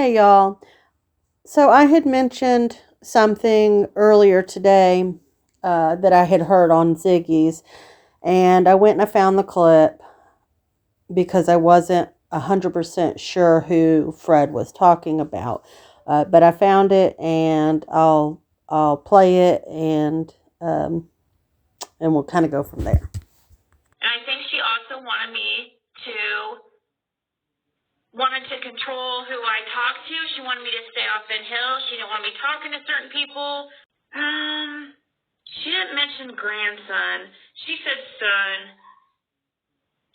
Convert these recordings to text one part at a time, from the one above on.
Hey, y'all. So I had mentioned something earlier today that I had heard on Ziggy's, and I went and I found the clip because I wasn't 100% sure who Fred was talking about. But I found it, and I'll play it, and we'll kind of go from there. And I think she also wanted to control who I talked to. She wanted me to stay off Ben Hill. She didn't want me talking to certain people. She didn't mention grandson. She said son.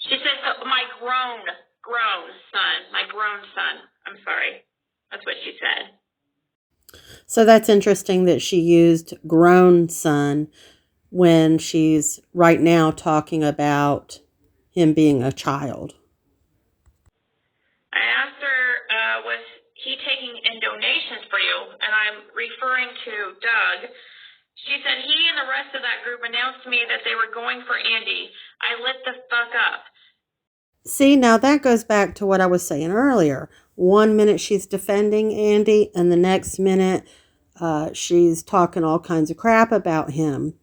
She said my grown son. My grown son. I'm sorry. That's what she said. So that's interesting that she used grown son when she's right now talking about him being a child. I asked her, was he taking in donations for you? And I'm referring to Doug. She said he and the rest of that group announced to me that they were going for Andy. I lit the fuck up. See, now that goes back to what I was saying earlier. 1 minute she's defending Andy, and the next minute she's talking all kinds of crap about him.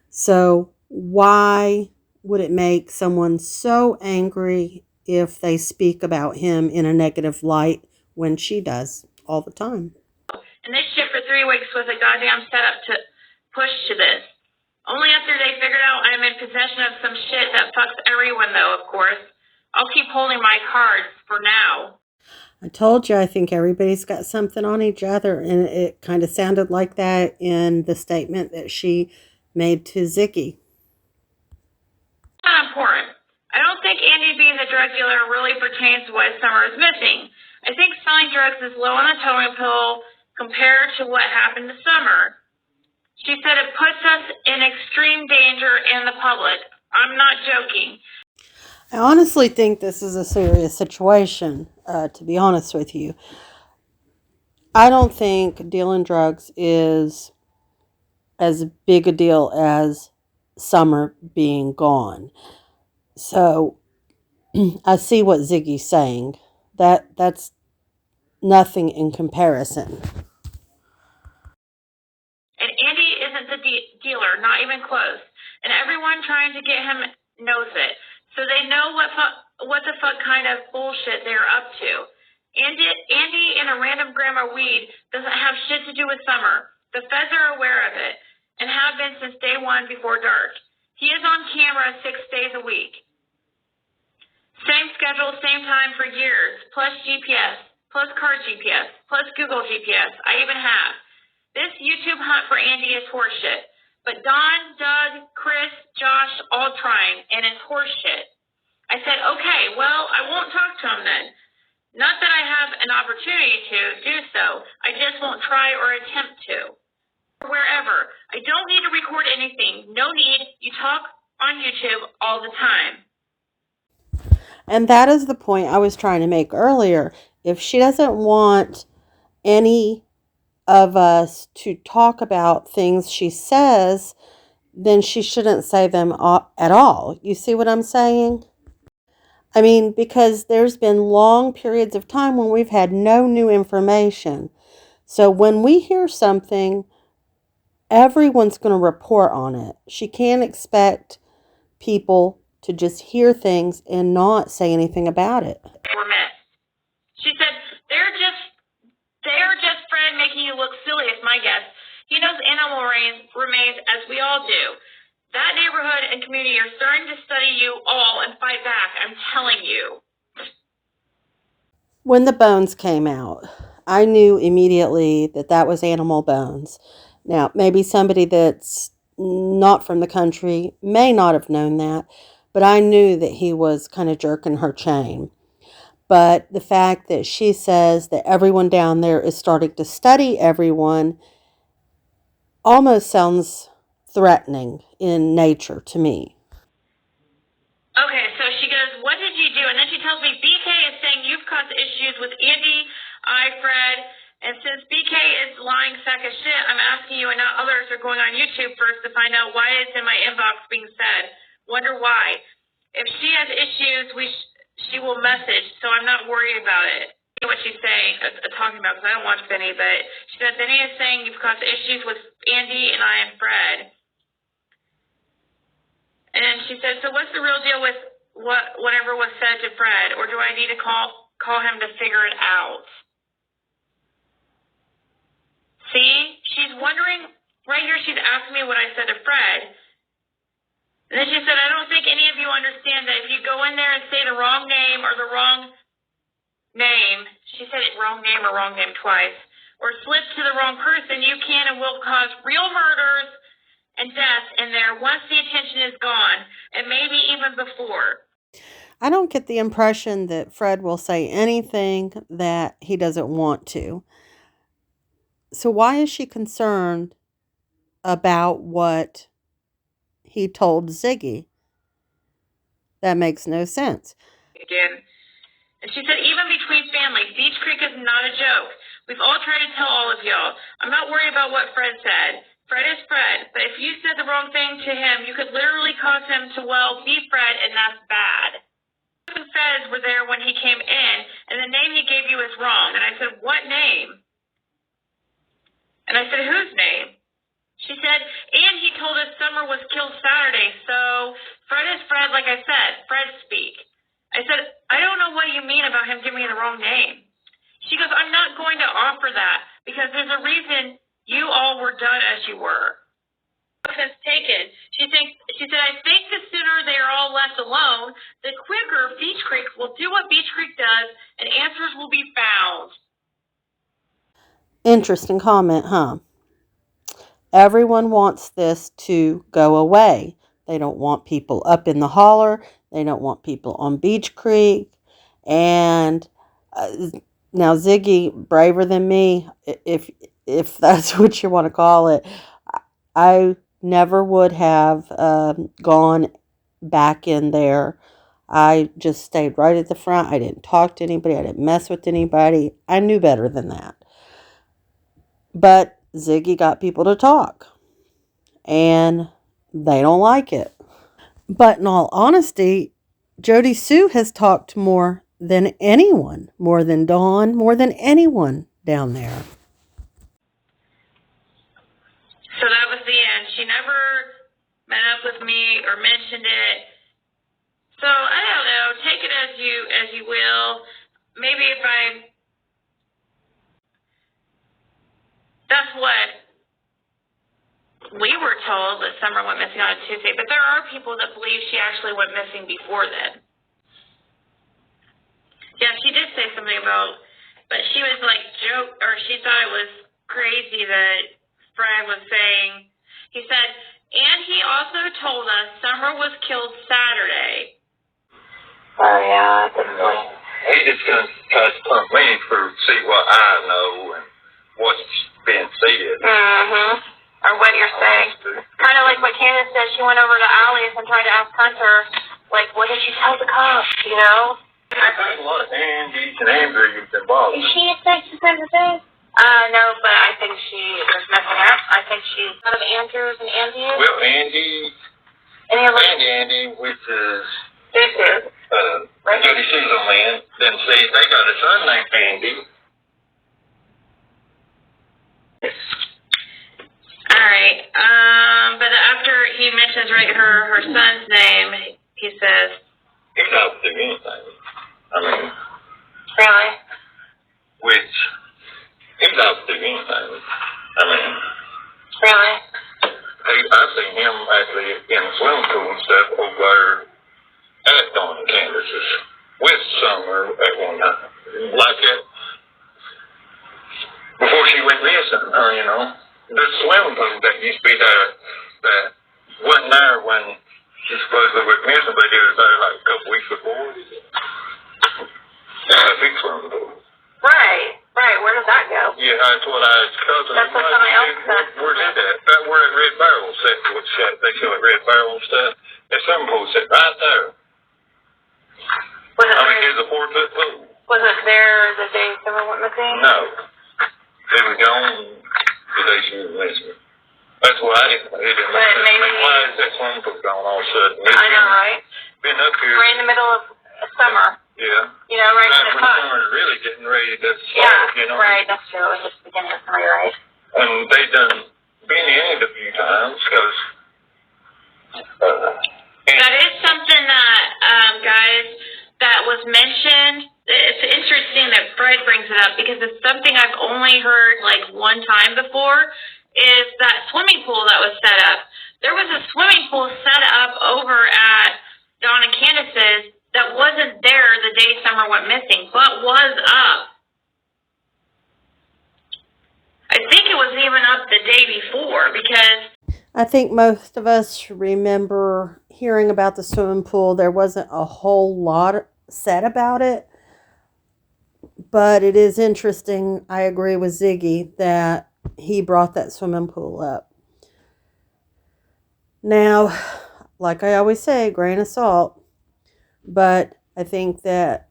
So why would it make someone so angry if they speak about him in a negative light when she does all the time? And this shit for 3 weeks was a goddamn setup to push to this. Only after they figured out I'm in possession of some shit that fucks everyone, though, of course. I'll keep holding my cards for now. I told you I think everybody's got something on each other, and it kind of sounded like that in the statement that she made to Ziggy. Not important. I don't think Andy being a drug dealer really pertains to what Summer is missing. I think selling drugs is low on the totem pole compared to what happened to Summer. She said it puts us in extreme danger in the public. I'm not joking. I honestly think this is a serious situation, to be honest with you. I don't think dealing drugs is as big a deal as Summer being gone. So I see what Ziggy's saying. That's nothing in comparison. And Andy isn't the dealer, not even close. And everyone trying to get him knows it. So they know what the fuck kind of bullshit they're up to. Andy and a random grandma weed doesn't have shit to do with Summer. The feds are aware of it and have been since day one before dark. He is on camera 6 days a week. Same schedule, same time for years, plus GPS, plus car GPS, plus Google GPS. I even have. This YouTube hunt for Andy is horseshit. But Don, Doug, Chris, Josh, all trying, and it's horseshit. I said, okay, well, I won't talk to him then. Not that I have an opportunity to do so. I just won't try or attempt to. Wherever. I don't need to record anything. No need. You talk on YouTube all the time. And that is the point I was trying to make earlier. If she doesn't want any of us to talk about things she says, then she shouldn't say them at all. You see what I'm saying? I mean, because there's been long periods of time when we've had no new information. So when we hear something, everyone's going to report on it. She can't expect people to just hear things and not say anything about it. Were missed. She said, they're just Fred making you look silly is my guess. He knows animal remains as we all do. That neighborhood and community are starting to study you all and fight back, I'm telling you. When the bones came out, I knew immediately that was animal bones. Now, maybe somebody that's not from the country may not have known that, but I knew that he was kind of jerking her chain. But the fact that she says that everyone down there is starting to study everyone almost sounds threatening in nature to me. Okay, so she goes, what did you do? And then she tells me, BK is saying you've caused issues with Andy, Fred, and since BK is lying sack of shit, I'm asking you and not others are going on YouTube first to find out why it's in my inbox being said. Wonder why. If she has issues, she will message, so I'm not worried about it. You know what she's saying, talking about because I don't watch Benny, but she said, Benny is saying you've caused issues with Andy and I and Fred. And she said, so what's the real deal with whatever was said to Fred, or do I need to call him to figure it out? See, she's wondering, right here she's asking me what I said to Fred. And then she said, I don't think any of you understand that if you go in there and say the wrong name or the wrong name, she said it wrong name or wrong name twice, or slip to the wrong person, you can and will cause real murders and deaths in there once the attention is gone, and maybe even before. I don't get the impression that Fred will say anything that he doesn't want to. So why is she concerned about what he told Ziggy? That makes no sense. Again. And she said, even between families, Beach Creek is not a joke. We've all tried to tell all of y'all. I'm not worried about what Fred said. Fred is Fred, but if you said the wrong thing to him, you could literally cause him to, well, be Fred, and that's bad. The feds were there when he came in, and the name he gave you is wrong. And I said, what name? And I said, whose name? She said, and he told us Summer was killed Saturday, so Fred is Fred, like I said, Fred speak. I said, I don't know what you mean about him giving me the wrong name. She goes, I'm not going to offer that because there's a reason you all were done as you were. Offense taken. She said, I think the sooner they are all left alone, the quicker Beach Creek will do what Beach Creek does and answers will be found. Interesting comment, huh? Everyone wants this to go away. They don't want people up in the holler. They don't want people on Beach Creek. And now Ziggy, braver than me, if that's what you want to call it, I never would have gone back in there. I just stayed right at the front. I didn't talk to anybody. I didn't mess with anybody. I knew better than that. But Ziggy got people to talk. And they don't like it. But in all honesty, Jody Sue has talked more than anyone, more than Dawn, more than anyone down there. So that was the end. She never met up with me or mentioned it. So I don't know. Take it as you will. Maybe if that's what we were told, that Summer went missing on a Tuesday, but there are people that believe she actually went missing before then. Yeah, she did say something about, but she was like she thought it was crazy that Fred was saying, he said, and he also told us Summer was killed Saturday. Oh yeah, he just gonna try to pump me for see what I know and what's being said. Or what you're saying. Kind of like what Candace said. She went over to Alice and tried to ask Hunter, like, what did she tell the cops, you know? I think a lot of Andy's and Andrew's involved. Is she expecting something? No, but I think she was messing up. I think she's one of Andrews and Andy. Well, Andy, which is This is. Jody Sue's man. Then see, they got a son named Andy. All right. But after he mentions her son's name, he says, He don't do anything. I mean, really? which he don't do anything. I mean, Really? I've seen him actually in the swimming pool and stuff over there at Dawn and Candace's with Summer at one time. Like that. Before she went missing, you know. There's a swimming pool that used to be there that wasn't there when she supposedly went missing, but it was there like a couple weeks before. A big swimming pool. Right. Where does that go? Yeah, that's what I was cousin. That's what somebody else said. Where did that? That where that Red Barrel set, which they show at Red Barrel and stuff. That swimming pool set right there. There's a 4-foot pool. Was it there the day Summer went missing? No. They were gone the day she was missing. That's why I didn't. It didn't make sense. Maybe, why is that swimming pool gone all of a sudden? I know, right? Been up here. Right in the middle of summer. Yeah. You know, right That's at the when time. summer's really getting ready to start, Yeah, you know. right, that's true. It's just the beginning of summer, you're right. And they done been in it a few times, because, That is something that, guys, that was mentioned. It's interesting that Fred brings it up because it's something I've only heard like one time before, is that swimming pool that was set up. There was a swimming pool set up over at Dawn and Candace's that wasn't there the day Summer went missing, but was up. I think it was even up the day before because I think most of us remember hearing about the swimming pool. There wasn't a whole lot said about it, but it is interesting. I agree with Ziggy that he brought that swimming pool up. Now, like I always say, grain of salt, but I think that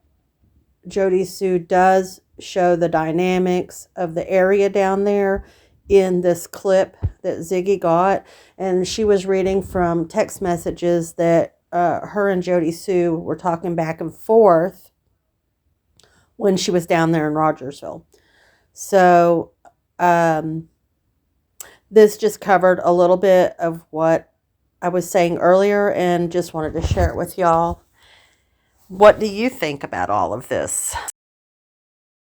Jody Sue does show the dynamics of the area down there in this clip that Ziggy got. And she was reading from text messages that her and Jody Sue were talking back and forth when she was down there in Rogersville. So this just covered a little bit of what I was saying earlier and just wanted to share it with y'all. What do you think about all of this?